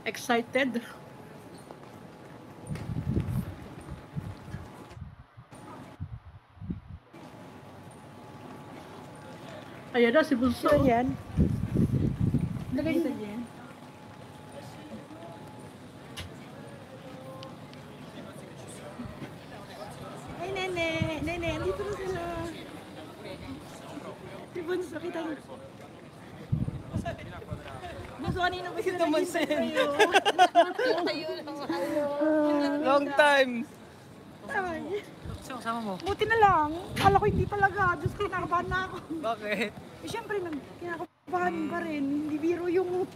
Excited. Ayan na si Bunso. Sino yan? Lagay sa dyan. Ay, Nene! Nene, andito na sila. Si Bunso, kita niyo. Bunso, kanina ba sila nagkita kayo? Long time! Ay, Sino kasama mo? buti na lang. Kala ko hindi talaga. Diyos ko, kinakabahan na ako. Bakit? Eh, syempre, kinakabahan pa rin. Hindi biro yung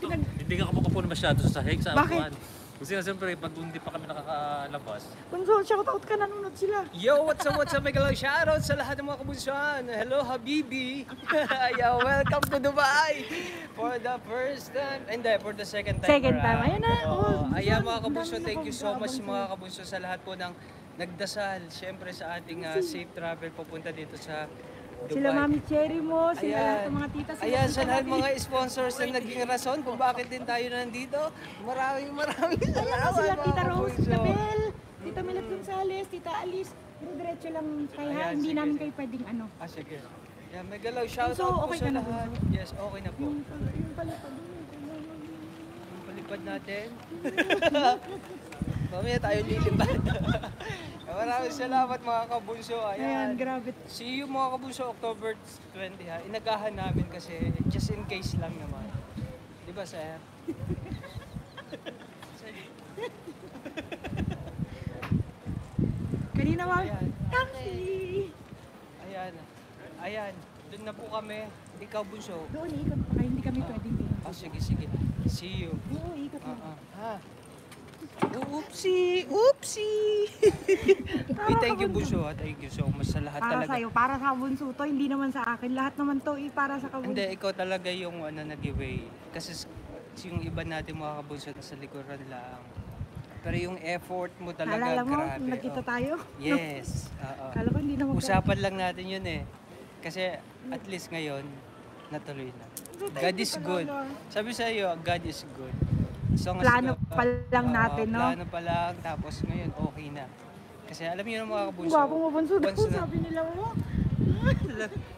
Hindi ka kapag masyado sa sahig sa Bakit? upuan. Kasi siyempre, pag hindi pa kami nakakalabas, Bunso, shoutout ka, nanonood sila. Yo, what's up, Miguel? Shoutout sa lahat ng mga kabunsuan. Hello, Habibi. Yo, welcome to Dubai. For the first time, hindi, for the second time. Second time, ayun na. Ayan mga kabunso, thank you so much mga kabunso sa lahat po ng nagdasal. Siyempre sa ating safe travel papunta dito sa Dubai. Sila Mami Cherry mo, sila Ayan. lahat ng mga tita. Sila Ayan, tita sa lahat natin. mga sponsors na naging rason kung bakit din tayo nandito. Maraming Ayan salamat sila mga Tita Rose, kabunso. Tita Bel, Tita Milet Gonzales, Tita Alice. Pero diretso lang kayo ha, Ayan, hindi sige. namin kayo pwedeng ano. Ah, sige. Yan, may galaw. Shoutout So, po okay sa ka na, lahat. Yes, okay na po. Yung pala pa doon. Yung palipad natin. Mamaya tayo lilipad. Maraming salamat mga kabunso. Ayan, Ayan. grabe. See you mga kabunso October 20 ha. Inagahan namin kasi just in case lang naman. Di ba, sir? Kanina ba? Ayan. Taxi! Ayan. Ayan. Doon na po kami. Ikaw, bunso. Doon, ikot pa kayo. Hindi kami pwedeng din. Ah, sige, sige. See you. Oo, ikot na. Ha? Oopsie! Oopsie! Hey, thank you, bunso. Ha? Thank you so much sa lahat Para talaga. sa'yo, para sa bunso to, hindi naman sa akin. Lahat naman to, para sa kabunso. Hindi, ikaw talaga yung nag-giveaway. Kasi yung iba natin mga kabunso nasa likuran lang. Pero yung effort mo talaga, Naalala mo, grabe. nung nagkita Oh. tayo? Yes. Oo. Kala ko hindi na Usapan lang natin yun eh. Kasi at least ngayon, natuloy na. God is good. Sabi sa iyo, God is good. So, Plano pa lang natin, no? Plano pa lang, tapos ngayon okay na. Kasi alam niyo ng mga kabunso. Gwapo mo, bunso. Bunso na. Sabi nila mo.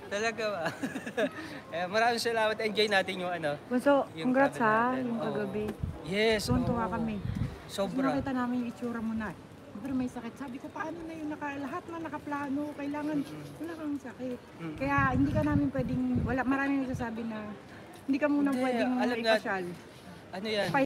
Talaga ba? Maraming salamat. Enjoy natin yung Bunso, Yung congrats travel ha, natin. yung Oo. kagabi. Yes. Tuntua oo. kami. Kasi Sobra. nakita namin yung itsura mo na. Pero may sakit. Sabi ko, paano na yung lahat na nakaplano, kailangan wala kang sakit. Mm. Kaya hindi ka namin pwedeng, maraming nagsasabi na hindi ka muna Hindi, pwedeng alam na- ipasyal. Ano yan?